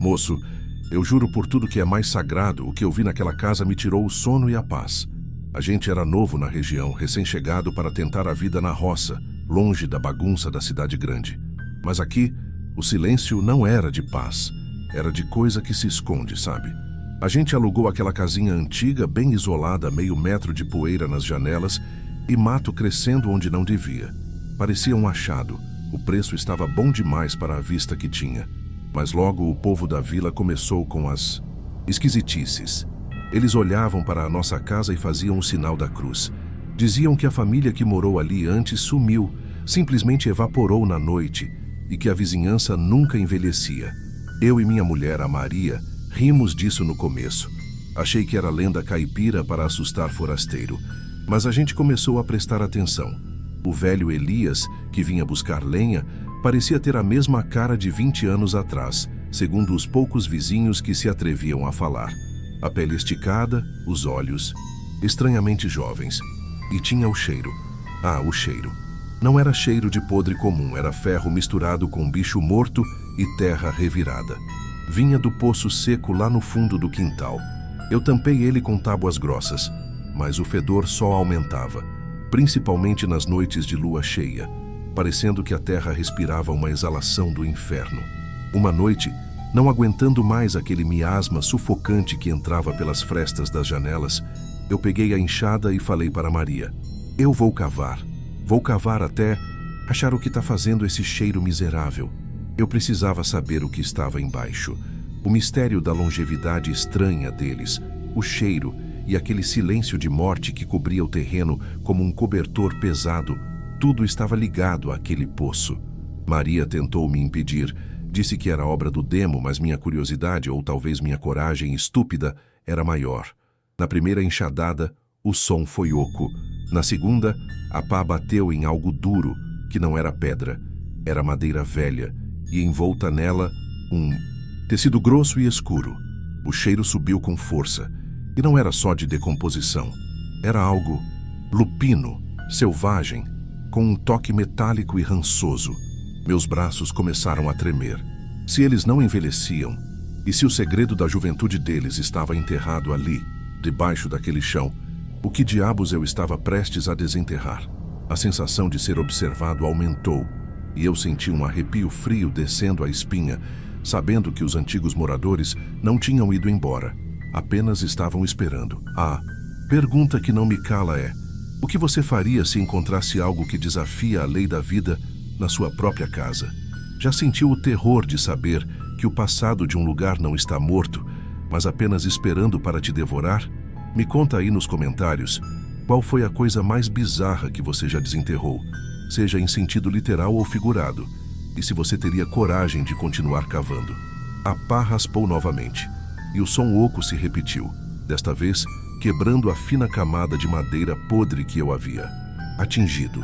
Moço, eu juro por tudo que é mais sagrado, o que eu vi naquela casa me tirou o sono e a paz. A gente era novo na região, recém-chegado para tentar a vida na roça, longe da bagunça da cidade grande. Mas aqui, o silêncio não era de paz, era de coisa que se esconde, sabe? A gente alugou aquela casinha antiga, bem isolada, meio metro de poeira nas janelas e mato crescendo onde não devia. Parecia um achado, o preço estava bom demais para a vista que tinha. Mas logo o povo da vila começou com as esquisitices. Eles olhavam para a nossa casa e faziam o sinal da cruz. Diziam que a família que morou ali antes sumiu, simplesmente evaporou na noite e que a vizinhança nunca envelhecia. Eu e minha mulher, a Maria, rimos disso no começo. Achei que era lenda caipira para assustar forasteiro, mas a gente começou a prestar atenção. O velho Elias, que vinha buscar lenha, parecia ter a mesma cara de 20 anos atrás, segundo os poucos vizinhos que se atreviam a falar. A pele esticada, os olhos, estranhamente jovens. E tinha o cheiro. Ah, o cheiro. Não era cheiro de podre comum, era ferro misturado com bicho morto e terra revirada. Vinha do poço seco lá no fundo do quintal. Eu tampei ele com tábuas grossas, mas o fedor só aumentava, principalmente nas noites de lua cheia, parecendo que a terra respirava uma exalação do inferno. Uma noite, não aguentando mais aquele miasma sufocante que entrava pelas frestas das janelas, eu peguei a enxada e falei para Maria: eu vou cavar até achar o que está fazendo esse cheiro miserável. Eu precisava saber o que estava embaixo, o mistério da longevidade estranha deles, o cheiro e aquele silêncio de morte que cobria o terreno como um cobertor pesado. Tudo estava ligado àquele poço. Maria tentou me impedir, disse que era obra do demo, mas minha curiosidade, ou talvez minha coragem estúpida, era maior. Na primeira enxadada, o som foi oco. Na segunda, a pá bateu em algo duro, que não era pedra, era madeira velha, e envolta nela um tecido grosso e escuro. O cheiro subiu com força, e não era só de decomposição. Era algo lupino, selvagem, com um toque metálico e rançoso. Meus braços começaram a tremer. Se eles não envelheciam, e se o segredo da juventude deles estava enterrado ali, debaixo daquele chão, o que diabos eu estava prestes a desenterrar? A sensação de ser observado aumentou, e eu senti um arrepio frio descendo a espinha, sabendo que os antigos moradores não tinham ido embora, apenas estavam esperando. A pergunta que não me cala é: o que você faria se encontrasse algo que desafia a lei da vida na sua própria casa? Já sentiu o terror de saber que o passado de um lugar não está morto, mas apenas esperando para te devorar? Me conta aí nos comentários qual foi a coisa mais bizarra que você já desenterrou, seja em sentido literal ou figurado, e se você teria coragem de continuar cavando. A pá raspou novamente, e o som oco se repetiu, desta vez quebrando a fina camada de madeira podre que eu havia atingido.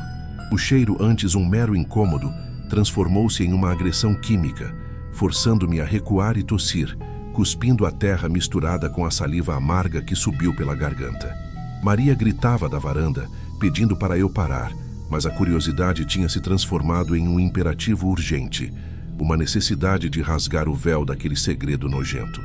O cheiro, antes um mero incômodo, transformou-se em uma agressão química, forçando-me a recuar e tossir, cuspindo a terra misturada com a saliva amarga que subiu pela garganta. Maria gritava da varanda, pedindo para eu parar, mas a curiosidade tinha se transformado em um imperativo urgente, uma necessidade de rasgar o véu daquele segredo nojento.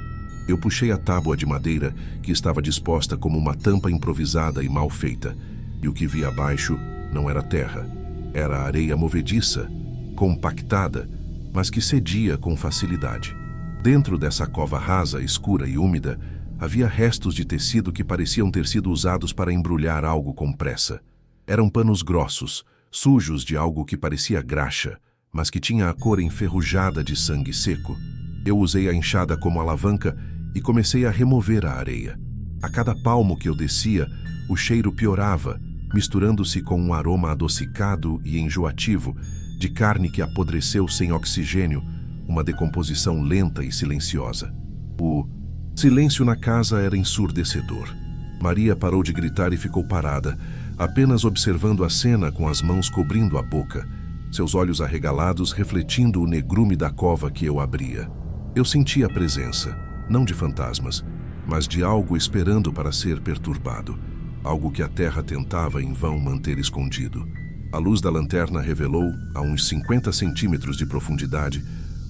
Eu puxei a tábua de madeira, que estava disposta como uma tampa improvisada e mal feita, e o que vi abaixo não era terra, era areia movediça, compactada, mas que cedia com facilidade. Dentro dessa cova rasa, escura e úmida, havia restos de tecido que pareciam ter sido usados para embrulhar algo com pressa. Eram panos grossos, sujos de algo que parecia graxa, mas que tinha a cor enferrujada de sangue seco. Eu usei a enxada como alavanca e comecei a remover a areia. A cada palmo que eu descia, o cheiro piorava, misturando-se com um aroma adocicado e enjoativo, de carne que apodreceu sem oxigênio, uma decomposição lenta e silenciosa. O silêncio na casa era ensurdecedor. Maria parou de gritar e ficou parada, apenas observando a cena com as mãos cobrindo a boca, seus olhos arregalados refletindo o negrume da cova que eu abria. Eu sentia a presença, não de fantasmas, mas de algo esperando para ser perturbado, algo que a terra tentava em vão manter escondido. A luz da lanterna revelou, a uns 50 centímetros de profundidade,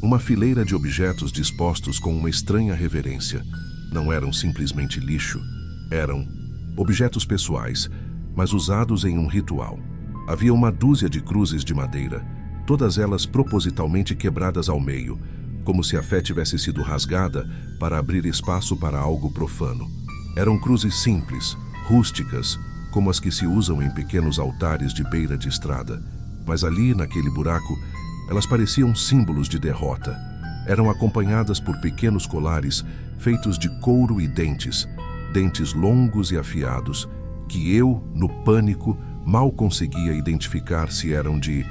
Uma fileira de objetos dispostos com uma estranha reverência. Não eram simplesmente lixo. Eram objetos pessoais, mas usados em um ritual. Havia uma dúzia de cruzes de madeira, todas elas propositalmente quebradas ao meio, como se a fé tivesse sido rasgada para abrir espaço para algo profano. Eram cruzes simples, rústicas, como as que se usam em pequenos altares de beira de estrada. Mas ali, naquele buraco, elas pareciam símbolos de derrota. Eram acompanhadas por pequenos colares feitos de couro e dentes longos e afiados, que eu, no pânico, mal conseguia identificar se eram de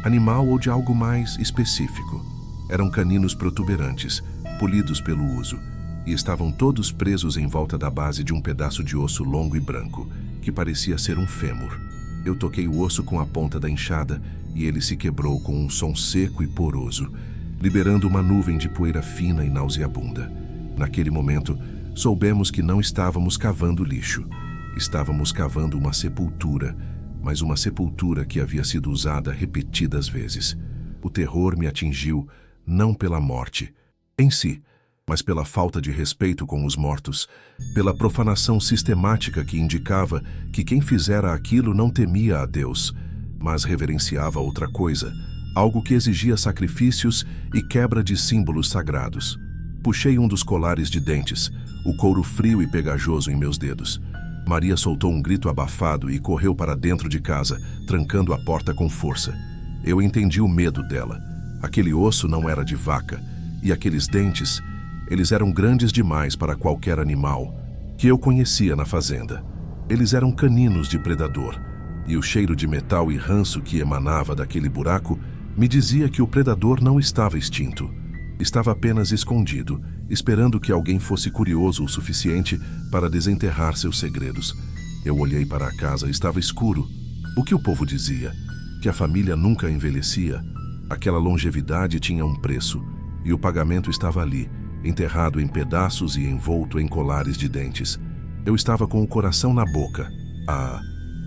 animal ou de algo mais específico. Eram caninos protuberantes, polidos pelo uso, e estavam todos presos em volta da base de um pedaço de osso longo e branco, que parecia ser um fêmur. Eu toquei o osso com a ponta da enxada e ele se quebrou com um som seco e poroso, liberando uma nuvem de poeira fina e nauseabunda. Naquele momento, soubemos que não estávamos cavando lixo. Estávamos cavando uma sepultura, mas uma sepultura que havia sido usada repetidas vezes. O terror me atingiu não pela morte em si, mas pela falta de respeito com os mortos, pela profanação sistemática que indicava que quem fizera aquilo não temia a Deus, mas reverenciava outra coisa, algo que exigia sacrifícios e quebra de símbolos sagrados. Puxei um dos colares de dentes, o couro frio e pegajoso em meus dedos. Maria soltou um grito abafado e correu para dentro de casa, trancando a porta com força. Eu entendi o medo dela. Aquele osso não era de vaca, e aqueles dentes, eles eram grandes demais para qualquer animal que eu conhecia na fazenda. Eles eram caninos de predador, e o cheiro de metal e ranço que emanava daquele buraco me dizia que o predador não estava extinto. Estava apenas escondido, esperando que alguém fosse curioso o suficiente para desenterrar seus segredos. Eu olhei para a casa, estava escuro. O que o povo dizia? Que a família nunca envelhecia? Aquela longevidade tinha um preço, e o pagamento estava ali, enterrado em pedaços e envolto em colares de dentes. Eu estava com o coração na boca, a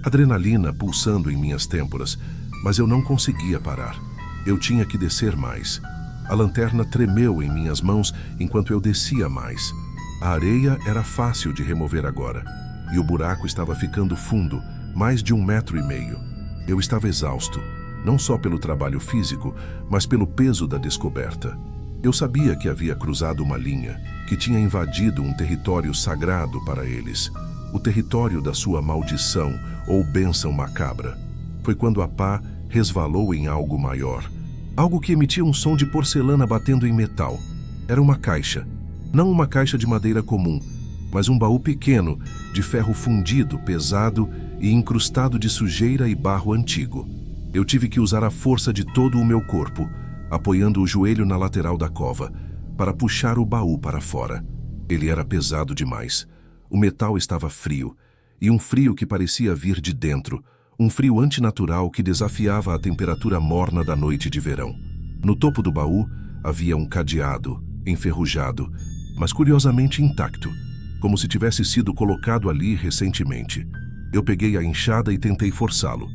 adrenalina pulsando em minhas têmporas, mas eu não conseguia parar. Eu tinha que descer mais. A lanterna tremeu em minhas mãos enquanto eu descia mais. A areia era fácil de remover agora, e o buraco estava ficando fundo, mais de 1,5 metros. Eu estava exausto, não só pelo trabalho físico, mas pelo peso da descoberta. Eu sabia que havia cruzado uma linha, que tinha invadido um território sagrado para eles, o território da sua maldição ou bênção macabra. Foi quando a pá resvalou em algo maior, algo que emitia um som de porcelana batendo em metal. Era uma caixa, não uma caixa de madeira comum, mas um baú pequeno, de ferro fundido, pesado e incrustado de sujeira e barro antigo. Eu tive que usar a força de todo o meu corpo, apoiando o joelho na lateral da cova, para puxar o baú para fora. Ele era pesado demais. O metal estava frio, e um frio que parecia vir de dentro, um frio antinatural que desafiava a temperatura morna da noite de verão. No topo do baú havia um cadeado, enferrujado, mas curiosamente intacto, como se tivesse sido colocado ali recentemente. Eu peguei a enxada e tentei forçá-lo,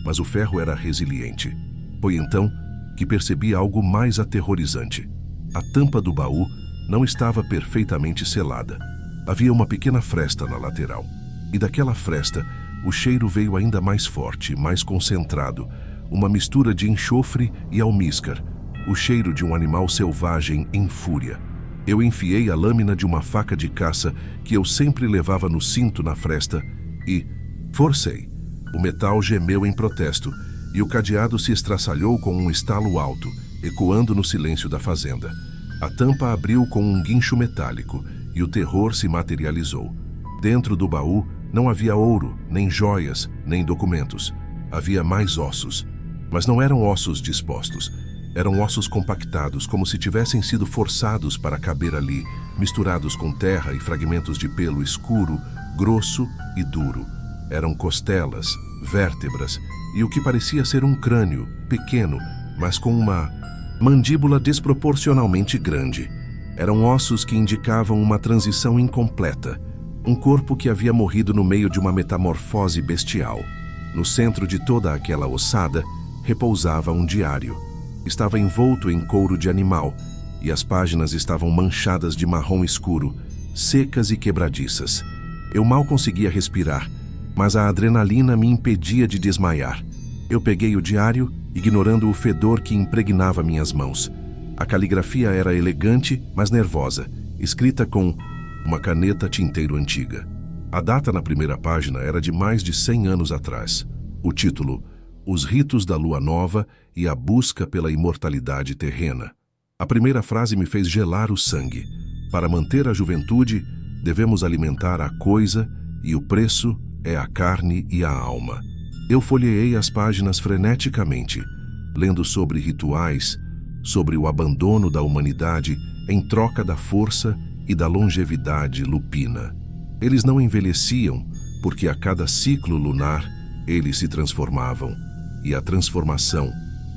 mas o ferro era resiliente. Foi então que percebi algo mais aterrorizante. A tampa do baú não estava perfeitamente selada. Havia uma pequena fresta na lateral, e daquela fresta o cheiro veio ainda mais forte, mais concentrado, uma mistura de enxofre e almíscar, o cheiro de um animal selvagem em fúria. Eu enfiei a lâmina de uma faca de caça que eu sempre levava no cinto na fresta e forcei. O metal gemeu em protesto e o cadeado se estraçalhou com um estalo alto, ecoando no silêncio da fazenda. A tampa abriu com um guincho metálico e o terror se materializou. Dentro do baú não havia ouro, nem joias, nem documentos. Havia mais ossos. Mas não eram ossos dispostos. Eram ossos compactados, como se tivessem sido forçados para caber ali, misturados com terra e fragmentos de pelo escuro, grosso e duro. Eram costelas, vértebras e o que parecia ser um crânio, pequeno, mas com uma mandíbula desproporcionalmente grande. Eram ossos que indicavam uma transição incompleta, um corpo que havia morrido no meio de uma metamorfose bestial. No centro de toda aquela ossada repousava um diário. Estava envolto em couro de animal e as páginas estavam manchadas de marrom escuro, secas e quebradiças. Eu mal conseguia respirar, mas a adrenalina me impedia de desmaiar. Eu peguei o diário, ignorando o fedor que impregnava minhas mãos. A caligrafia era elegante, mas nervosa, escrita com uma caneta tinteiro antiga. A data na primeira página era de mais de 100 anos atrás. O título: Os ritos da lua nova e a busca pela imortalidade terrena. A primeira frase me fez gelar o sangue. Para manter a juventude, devemos alimentar a coisa e o preço é a carne e a alma. Eu folheei as páginas freneticamente, lendo sobre rituais, sobre o abandono da humanidade em troca da força e da longevidade lupina. Eles não envelheciam, porque a cada ciclo lunar eles se transformavam. E a transformação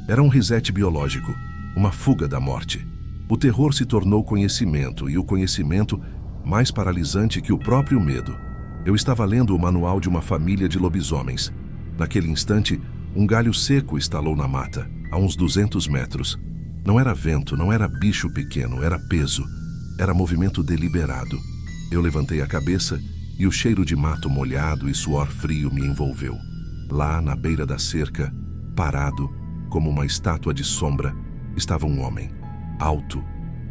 era um reset biológico, uma fuga da morte. O terror se tornou conhecimento, e o conhecimento mais paralisante que o próprio medo. Eu estava lendo o manual de uma família de lobisomens. Naquele instante, um galho seco estalou na mata, a uns 200 metros. Não era vento, não era bicho pequeno, era peso. Era movimento deliberado. Eu levantei a cabeça e o cheiro de mato molhado e suor frio me envolveu. Lá, na beira da cerca, parado, como uma estátua de sombra, estava um homem. Alto,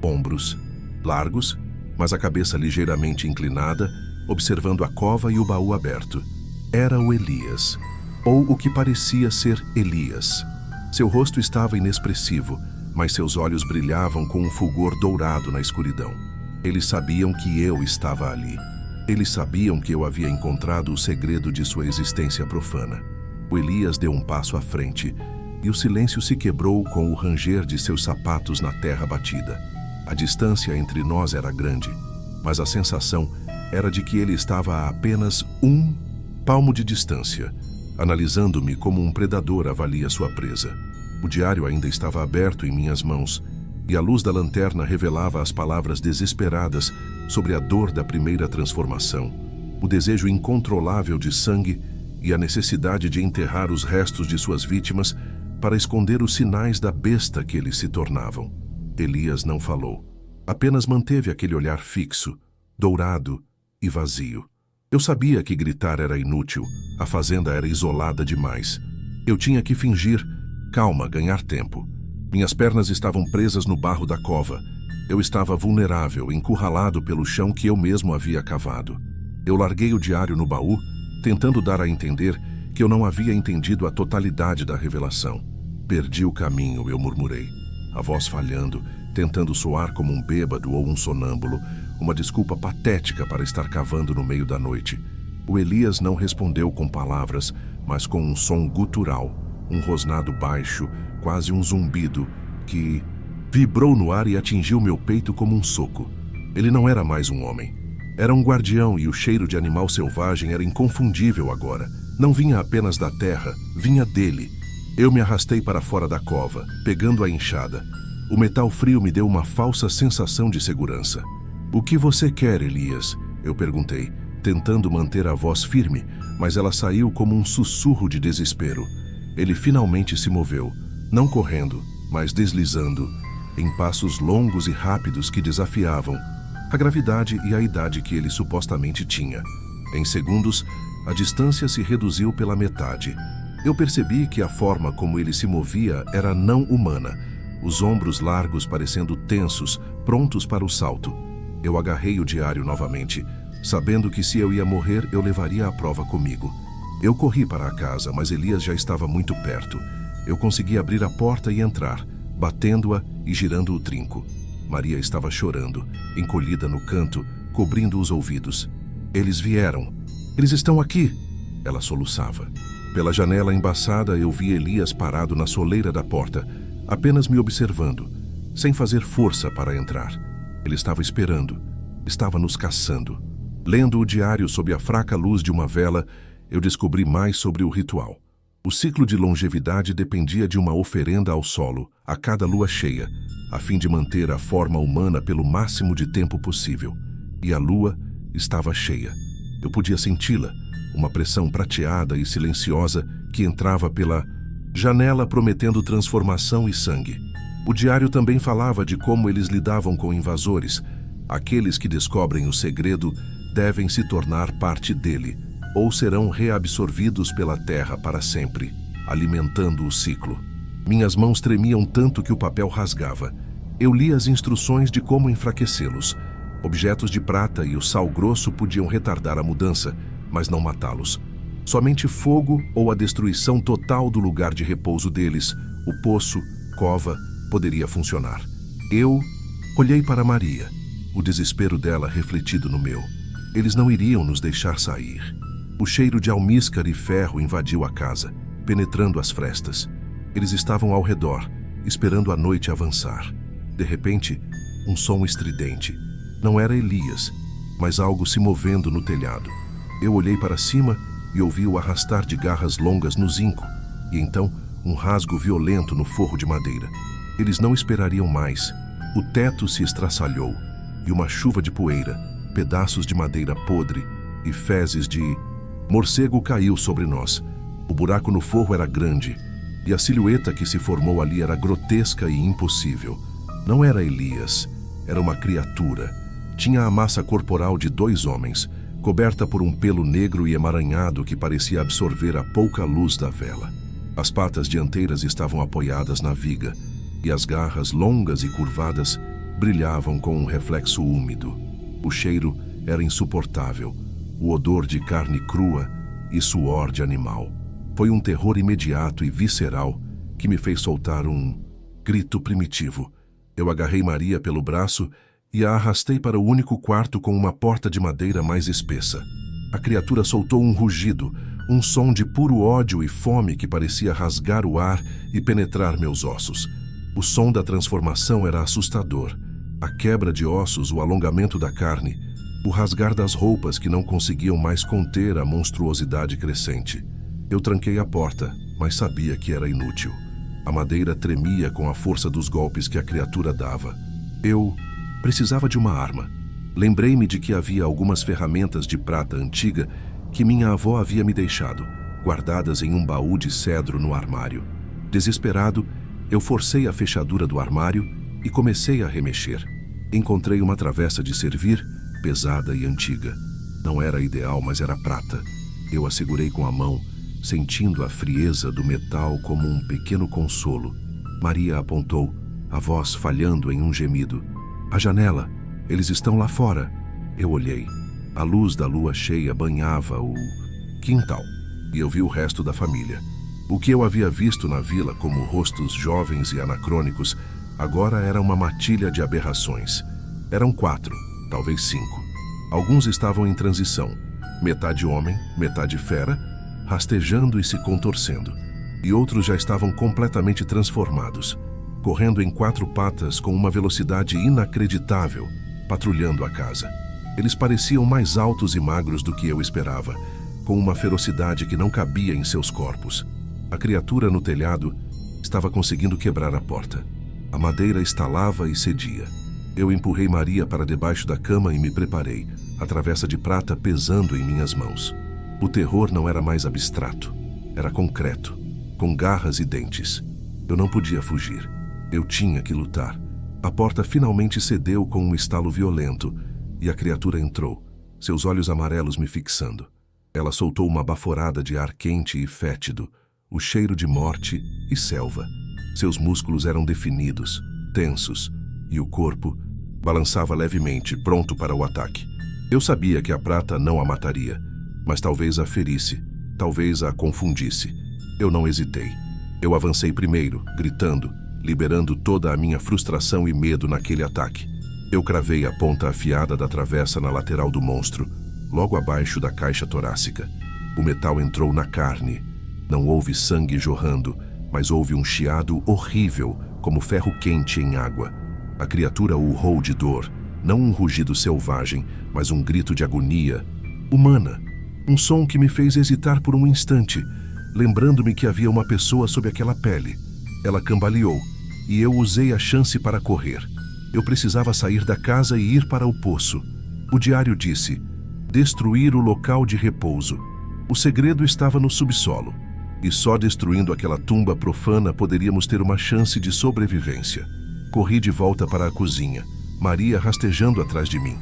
ombros largos, mas a cabeça ligeiramente inclinada, observando a cova e o baú aberto. Era o Elias, ou o que parecia ser Elias. Seu rosto estava inexpressivo, mas seus olhos brilhavam com um fulgor dourado na escuridão. Eles sabiam que eu estava ali. Eles sabiam que eu havia encontrado o segredo de sua existência profana. O Elias deu um passo à frente, e o silêncio se quebrou com o ranger de seus sapatos na terra batida. A distância entre nós era grande, mas a sensação era de que ele estava a apenas um palmo de distância, analisando-me como um predador avalia sua presa. O diário ainda estava aberto em minhas mãos, e a luz da lanterna revelava as palavras desesperadas sobre a dor da primeira transformação, o desejo incontrolável de sangue e a necessidade de enterrar os restos de suas vítimas para esconder os sinais da besta que eles se tornavam. Elias não falou. Apenas manteve aquele olhar fixo, dourado e vazio. Eu sabia que gritar era inútil. A fazenda era isolada demais. Eu tinha que fingir calma, ganhar tempo. Minhas pernas estavam presas no barro da cova. Eu estava vulnerável, encurralado pelo chão que eu mesmo havia cavado. Eu larguei o diário no baú, tentando dar a entender que eu não havia entendido a totalidade da revelação. Perdi o caminho, eu murmurei, a voz falhando, tentando soar como um bêbado ou um sonâmbulo, uma desculpa patética para estar cavando no meio da noite. O Elias não respondeu com palavras, mas com um som gutural, um rosnado baixo, quase um zumbido, que vibrou no ar e atingiu meu peito como um soco. Ele não era mais um homem. Era um guardião e o cheiro de animal selvagem era inconfundível agora. Não vinha apenas da terra, vinha dele. Eu me arrastei para fora da cova, pegando a enxada. O metal frio me deu uma falsa sensação de segurança. "O que você quer, Elias?" eu perguntei, tentando manter a voz firme, mas ela saiu como um sussurro de desespero. Ele finalmente se moveu, não correndo, mas deslizando, em passos longos e rápidos que desafiavam a gravidade e a idade que ele supostamente tinha. Em segundos, a distância se reduziu pela metade. Eu percebi que a forma como ele se movia era não humana, os ombros largos parecendo tensos, prontos para o salto. Eu agarrei o diário novamente, sabendo que se eu ia morrer, eu levaria a prova comigo. Eu corri para a casa, mas Elias já estava muito perto. Eu consegui abrir a porta e entrar, batendo-a e girando o trinco. Maria estava chorando, encolhida no canto, cobrindo os ouvidos. "Eles vieram. Eles estão aqui!" Ela soluçava. Pela janela embaçada, eu vi Elias parado na soleira da porta, apenas me observando, sem fazer força para entrar. Ele estava esperando, estava nos caçando. Lendo o diário sob a fraca luz de uma vela, eu descobri mais sobre o ritual. O ciclo de longevidade dependia de uma oferenda ao solo, a cada lua cheia, a fim de manter a forma humana pelo máximo de tempo possível. E a lua estava cheia. Eu podia senti-la, uma pressão prateada e silenciosa que entrava pela janela prometendo transformação e sangue. O diário também falava de como eles lidavam com invasores. Aqueles que descobrem o segredo devem se tornar parte dele, ou serão reabsorvidos pela terra para sempre, alimentando o ciclo. Minhas mãos tremiam tanto que o papel rasgava. Eu li as instruções de como enfraquecê-los. Objetos de prata e o sal grosso podiam retardar a mudança, mas não matá-los. Somente fogo ou a destruição total do lugar de repouso deles, o poço, cova, poderia funcionar. Eu olhei para Maria, o desespero dela refletido no meu. Eles não iriam nos deixar sair. O cheiro de almíscar e ferro invadiu a casa, penetrando as frestas. Eles estavam ao redor, esperando a noite avançar. De repente, um som estridente. Não era Elias, mas algo se movendo no telhado. Eu olhei para cima e ouvi o arrastar de garras longas no zinco, e então um rasgo violento no forro de madeira. Eles não esperariam mais. O teto se estraçalhou, e uma chuva de poeira, pedaços de madeira podre e fezes de morcego caiu sobre nós. O buraco no forro era grande, e a silhueta que se formou ali era grotesca e impossível. Não era Elias, era uma criatura. Tinha a massa corporal de 2 homens, coberta por um pelo negro e emaranhado que parecia absorver a pouca luz da vela. As patas dianteiras estavam apoiadas na viga, e as garras longas e curvadas brilhavam com um reflexo úmido. O cheiro era insuportável, o odor de carne crua e suor de animal. Foi um terror imediato e visceral que me fez soltar um grito primitivo. Eu agarrei Maria pelo braço e a arrastei para o único quarto com uma porta de madeira mais espessa. A criatura soltou um rugido, um som de puro ódio e fome que parecia rasgar o ar e penetrar meus ossos. O som da transformação era assustador. A quebra de ossos, o alongamento da carne, o rasgar das roupas que não conseguiam mais conter a monstruosidade crescente. Eu tranquei a porta, mas sabia que era inútil. A madeira tremia com a força dos golpes que a criatura dava. Eu precisava de uma arma. Lembrei-me de que havia algumas ferramentas de prata antiga que minha avó havia me deixado, guardadas em um baú de cedro no armário. Desesperado, eu forcei a fechadura do armário e comecei a remexer. Encontrei uma travessa de servir, pesada e antiga. Não era ideal, mas era prata. Eu a segurei com a mão, sentindo a frieza do metal como um pequeno consolo. Maria apontou, a voz falhando em um gemido. A janela, eles estão lá fora. Eu olhei. A luz da lua cheia banhava o quintal, e eu vi o resto da família. O que eu havia visto na vila como rostos jovens e anacrônicos, agora era uma matilha de aberrações. Eram 4, talvez 5. Alguns estavam em transição, metade homem, metade fera, rastejando e se contorcendo. E outros já estavam completamente transformados, correndo em 4 patas com uma velocidade inacreditável, patrulhando a casa. Eles pareciam mais altos e magros do que eu esperava, com uma ferocidade que não cabia em seus corpos. A criatura no telhado estava conseguindo quebrar a porta. A madeira estalava e cedia. Eu empurrei Maria para debaixo da cama e me preparei, a travessa de prata pesando em minhas mãos. O terror não era mais abstrato, era concreto, com garras e dentes. Eu não podia fugir. Eu tinha que lutar. A porta finalmente cedeu com um estalo violento e a criatura entrou, seus olhos amarelos me fixando. Ela soltou uma baforada de ar quente e fétido, o cheiro de morte e selva. Seus músculos eram definidos, tensos, e o corpo balançava levemente, pronto para o ataque. Eu sabia que a prata não a mataria, mas talvez a ferisse, talvez a confundisse. Eu não hesitei. Eu avancei primeiro, gritando, liberando toda a minha frustração e medo naquele ataque. Eu cravei a ponta afiada da travessa na lateral do monstro, logo abaixo da caixa torácica. O metal entrou na carne. Não houve sangue jorrando, mas houve um chiado horrível, como ferro quente em água. A criatura urrou de dor, não um rugido selvagem, mas um grito de agonia humana. Um som que me fez hesitar por um instante, lembrando-me que havia uma pessoa sob aquela pele. Ela cambaleou, e eu usei a chance para correr. Eu precisava sair da casa e ir para o poço. O diário disse: destruir o local de repouso. O segredo estava no subsolo, e só destruindo aquela tumba profana poderíamos ter uma chance de sobrevivência. Corri de volta para a cozinha, Maria rastejando atrás de mim.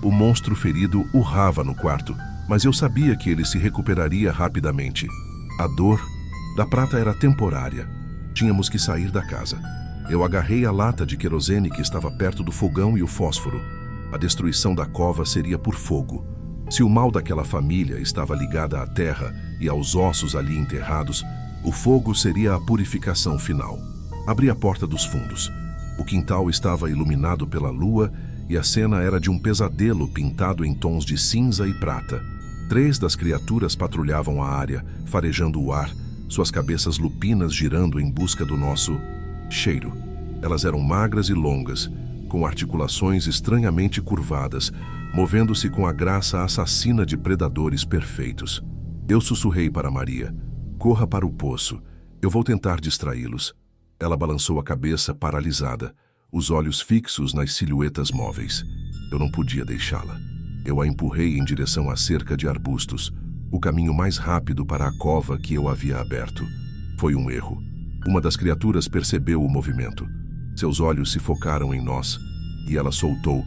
O monstro ferido urrava no quarto, mas eu sabia que ele se recuperaria rapidamente. A dor da prata era temporária. Tínhamos que sair da casa. Eu agarrei a lata de querosene que estava perto do fogão e o fósforo. A destruição da cova seria por fogo. Se o mal daquela família estava ligado à terra e aos ossos ali enterrados, o fogo seria a purificação final. Abri a porta dos fundos. O quintal estava iluminado pela lua e a cena era de um pesadelo pintado em tons de cinza e prata. 3 das criaturas patrulhavam a área, farejando o ar, suas cabeças lupinas girando em busca do nosso cheiro. Elas eram magras e longas, com articulações estranhamente curvadas, movendo-se com a graça assassina de predadores perfeitos. Eu sussurrei para Maria: corra para o poço, eu vou tentar distraí-los. Ela balançou a cabeça paralisada, os olhos fixos nas silhuetas móveis. Eu não podia deixá-la. Eu a empurrei em direção à cerca de arbustos, o caminho mais rápido para a cova que eu havia aberto. Foi um erro. Uma das criaturas percebeu o movimento. Seus olhos se focaram em nós, e ela soltou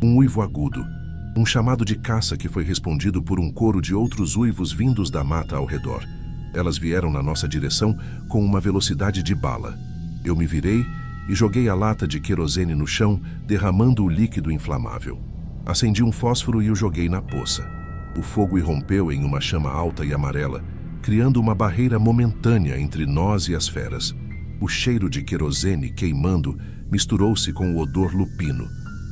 um uivo agudo, um chamado de caça que foi respondido por um coro de outros uivos vindos da mata ao redor. Elas vieram na nossa direção com uma velocidade de bala. Eu me virei e joguei a lata de querosene no chão, derramando o líquido inflamável. Acendi um fósforo e o joguei na poça. O fogo irrompeu em uma chama alta e amarela, criando uma barreira momentânea entre nós e as feras. O cheiro de querosene queimando misturou-se com o odor lupino.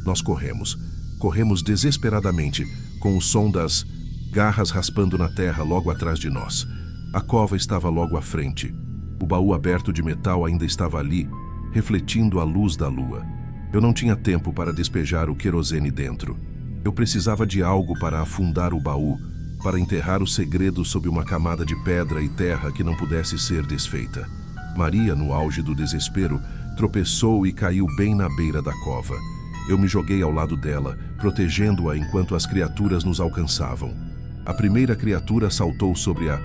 Nós corremos desesperadamente, com o som das garras raspando na terra logo atrás de nós. A cova estava logo à frente. O baú aberto de metal ainda estava ali, refletindo a luz da lua. Eu não tinha tempo para despejar o querosene dentro. Eu precisava de algo para afundar o baú, para enterrar o segredo sob uma camada de pedra e terra que não pudesse ser desfeita. Maria, no auge do desespero, tropeçou e caiu bem na beira da cova. Eu me joguei ao lado dela, protegendo-a enquanto as criaturas nos alcançavam. A primeira criatura saltou sobre a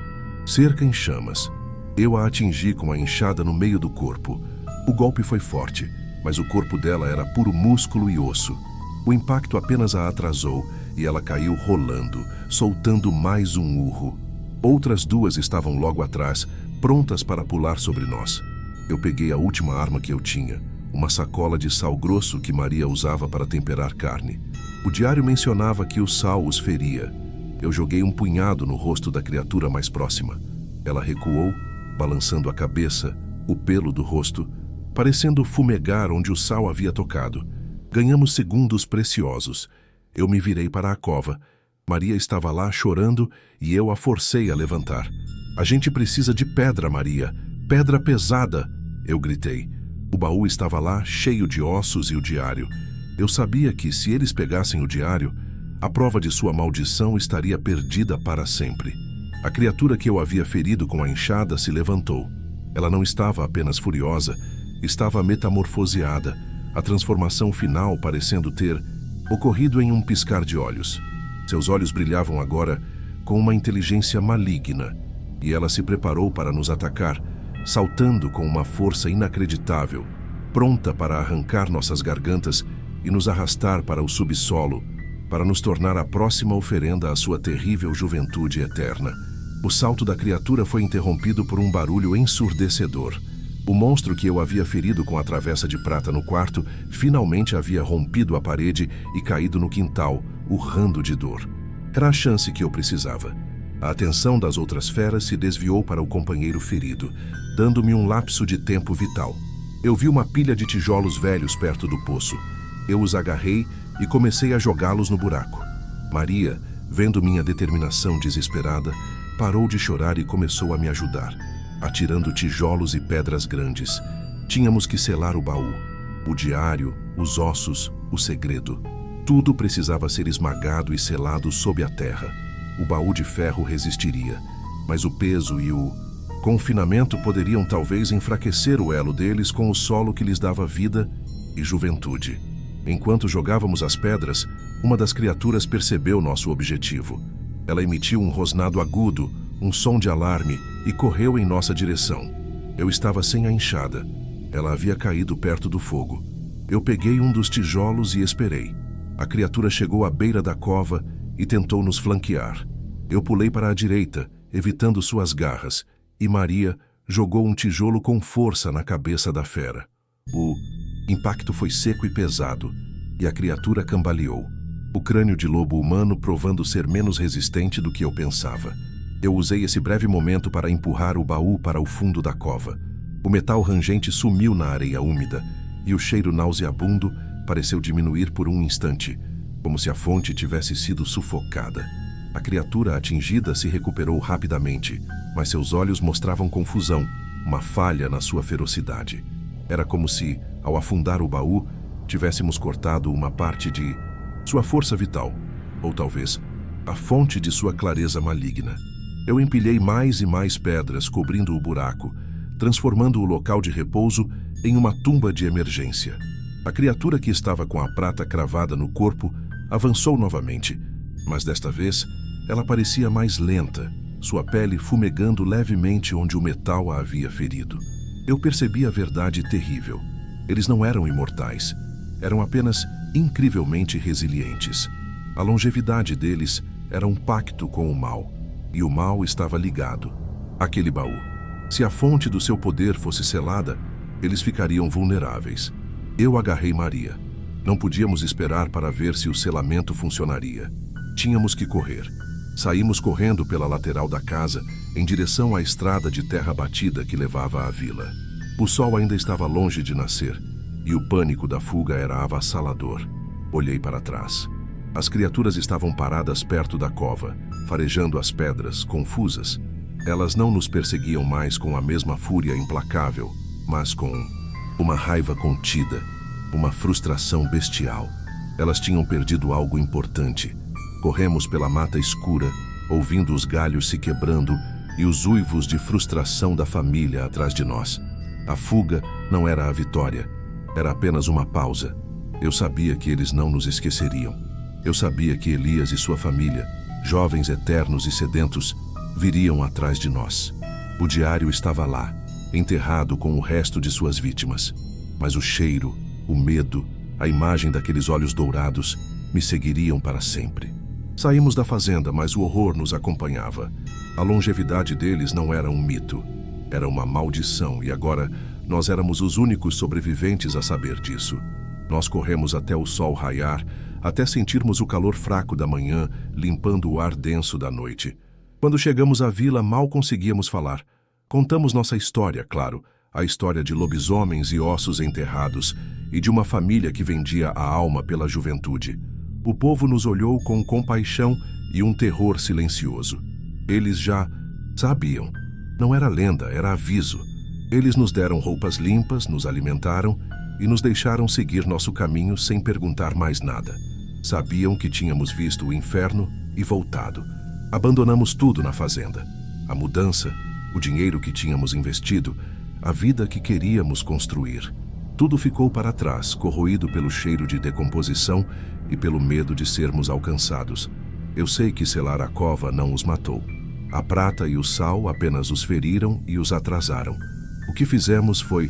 cerca em chamas. Eu a atingi com a enxada no meio do corpo. O golpe foi forte, mas o corpo dela era puro músculo e osso. O impacto apenas a atrasou e ela caiu rolando, soltando mais um urro. Outras 2 estavam logo atrás, prontas para pular sobre nós. Eu peguei a última arma que eu tinha, uma sacola de sal grosso que Maria usava para temperar carne. O diário mencionava que o sal os feria. Eu joguei um punhado no rosto da criatura mais próxima. Ela recuou, balançando a cabeça, o pelo do rosto, parecendo fumegar onde o sal havia tocado. Ganhamos segundos preciosos. Eu me virei para a cova. Maria estava lá chorando e eu a forcei a levantar. A gente precisa de pedra, Maria. Pedra pesada, eu gritei. O baú estava lá, cheio de ossos e o diário. Eu sabia que, se eles pegassem o diário, a prova de sua maldição estaria perdida para sempre. A criatura que eu havia ferido com a enxada se levantou. Ela não estava apenas furiosa, estava metamorfoseada, a transformação final parecendo ter ocorrido em um piscar de olhos. Seus olhos brilhavam agora com uma inteligência maligna, e ela se preparou para nos atacar, saltando com uma força inacreditável, pronta para arrancar nossas gargantas e nos arrastar para o subsolo, para nos tornar a próxima oferenda à sua terrível juventude eterna. O salto da criatura foi interrompido por um barulho ensurdecedor. O monstro que eu havia ferido com a travessa de prata no quarto finalmente havia rompido a parede e caído no quintal, urrando de dor. Era a chance que eu precisava. A atenção das outras feras se desviou para o companheiro ferido, dando-me um lapso de tempo vital. Eu vi uma pilha de tijolos velhos perto do poço. Eu os agarrei e comecei a jogá-los no buraco. Maria, vendo minha determinação desesperada, parou de chorar e começou a me ajudar, atirando tijolos e pedras grandes. Tínhamos que selar o baú, o diário, os ossos, o segredo. Tudo precisava ser esmagado e selado sob a terra. O baú de ferro resistiria, mas o peso e o confinamento poderiam talvez enfraquecer o elo deles com o solo que lhes dava vida e juventude. Enquanto jogávamos as pedras, uma das criaturas percebeu nosso objetivo. Ela emitiu um rosnado agudo, um som de alarme, e correu em nossa direção. Eu estava sem a enxada. Ela havia caído perto do fogo. Eu peguei um dos tijolos e esperei. A criatura chegou à beira da cova e tentou nos flanquear. Eu pulei para a direita, evitando suas garras, e Maria jogou um tijolo com força na cabeça da fera. O impacto foi seco e pesado, e a criatura cambaleou. O crânio de lobo humano provando ser menos resistente do que eu pensava. Eu usei esse breve momento para empurrar o baú para o fundo da cova. O metal rangente sumiu na areia úmida, e o cheiro nauseabundo pareceu diminuir por um instante, como se a fonte tivesse sido sufocada. A criatura atingida se recuperou rapidamente, mas seus olhos mostravam confusão, uma falha na sua ferocidade. Era como se, ao afundar o baú, tivéssemos cortado uma parte de sua força vital, ou talvez a fonte de sua clareza maligna. Eu empilhei mais e mais pedras cobrindo o buraco, transformando o local de repouso em uma tumba de emergência. A criatura que estava com a prata cravada no corpo avançou novamente, mas desta vez ela parecia mais lenta, sua pele fumegando levemente onde o metal a havia ferido. Eu percebi a verdade terrível. Eles não eram imortais, eram apenas incrivelmente resilientes. A longevidade deles era um pacto com o mal, e o mal estava ligado àquele baú. Se a fonte do seu poder fosse selada, eles ficariam vulneráveis. Eu agarrei Maria. Não podíamos esperar para ver se o selamento funcionaria. Tínhamos que correr. Saímos correndo pela lateral da casa, em direção à estrada de terra batida que levava à vila. O sol ainda estava longe de nascer, e o pânico da fuga era avassalador. Olhei para trás. As criaturas estavam paradas perto da cova, farejando as pedras, confusas. Elas não nos perseguiam mais com a mesma fúria implacável, mas com uma raiva contida, uma frustração bestial. Elas tinham perdido algo importante. Corremos pela mata escura, ouvindo os galhos se quebrando e os uivos de frustração da família atrás de nós. A fuga não era a vitória, era apenas uma pausa. Eu sabia que eles não nos esqueceriam. Eu sabia que Elias e sua família, jovens eternos e sedentos, viriam atrás de nós. O diário estava lá, enterrado com o resto de suas vítimas. Mas o cheiro, o medo, a imagem daqueles olhos dourados me seguiriam para sempre. Saímos da fazenda, mas o horror nos acompanhava. A longevidade deles não era um mito, era uma maldição, e agora nós éramos os únicos sobreviventes a saber disso. Nós corremos até o sol raiar, até sentirmos o calor fraco da manhã limpando o ar denso da noite. Quando chegamos à vila, mal conseguíamos falar. Contamos nossa história, claro, a história de lobisomens e ossos enterrados, e de uma família que vendia a alma pela juventude. O povo nos olhou com compaixão e um terror silencioso. Eles já sabiam. Não era lenda, era aviso. Eles nos deram roupas limpas, nos alimentaram e nos deixaram seguir nosso caminho sem perguntar mais nada. Sabiam que tínhamos visto o inferno e voltado. Abandonamos tudo na fazenda. A mudança, o dinheiro que tínhamos investido, a vida que queríamos construir. Tudo ficou para trás, corroído pelo cheiro de decomposição e pelo medo de sermos alcançados. Eu sei que selar a cova não os matou. A prata e o sal apenas os feriram e os atrasaram. O que fizemos foi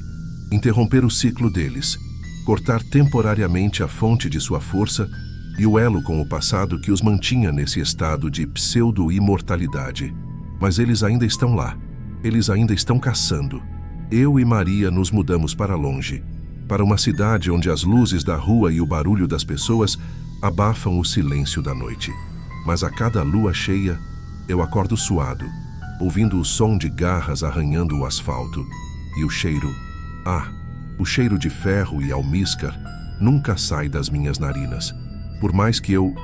interromper o ciclo deles, cortar temporariamente a fonte de sua força e o elo com o passado que os mantinha nesse estado de pseudo-imortalidade. Mas eles ainda estão lá. Eles ainda estão caçando. Eu e Maria nos mudamos para longe, para uma cidade onde as luzes da rua e o barulho das pessoas abafam o silêncio da noite. Mas a cada lua cheia, eu acordo suado, ouvindo o som de garras arranhando o asfalto. E o cheiro, o cheiro de ferro e almíscar nunca sai das minhas narinas. Por mais que eu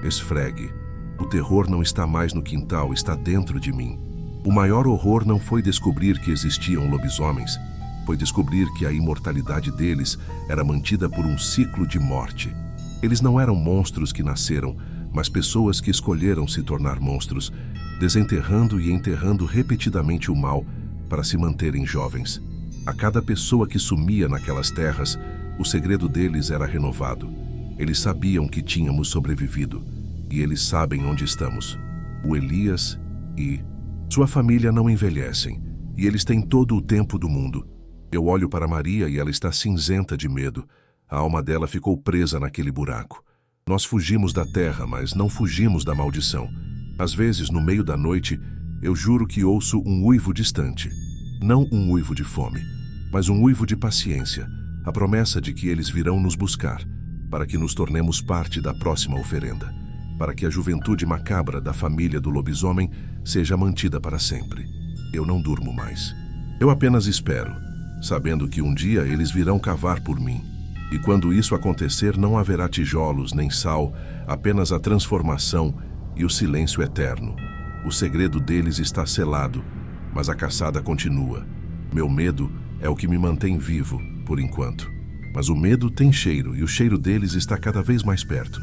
esfregue, o terror não está mais no quintal, está dentro de mim. O maior horror não foi descobrir que existiam lobisomens, foi descobrir que a imortalidade deles era mantida por um ciclo de morte. Eles não eram monstros que nasceram, mas pessoas que escolheram se tornar monstros, desenterrando e enterrando repetidamente o mal para se manterem jovens. A cada pessoa que sumia naquelas terras, o segredo deles era renovado. Eles sabiam que tínhamos sobrevivido, e eles sabem onde estamos. O Elias e sua família não envelhecem, e eles têm todo o tempo do mundo. Eu olho para Maria e ela está cinzenta de medo. A alma dela ficou presa naquele buraco. Nós fugimos da terra, mas não fugimos da maldição. Às vezes, no meio da noite, eu juro que ouço um uivo distante. Não um uivo de fome, mas um uivo de paciência, a promessa de que eles virão nos buscar, para que nos tornemos parte da próxima oferenda, para que a juventude macabra da família do lobisomem seja mantida para sempre. Eu não durmo mais. Eu apenas espero, sabendo que um dia eles virão cavar por mim. E quando isso acontecer, não haverá tijolos nem sal, apenas a transformação e o silêncio eterno. O segredo deles está selado, mas a caçada continua. Meu medo é o que me mantém vivo, por enquanto. Mas o medo tem cheiro, e o cheiro deles está cada vez mais perto.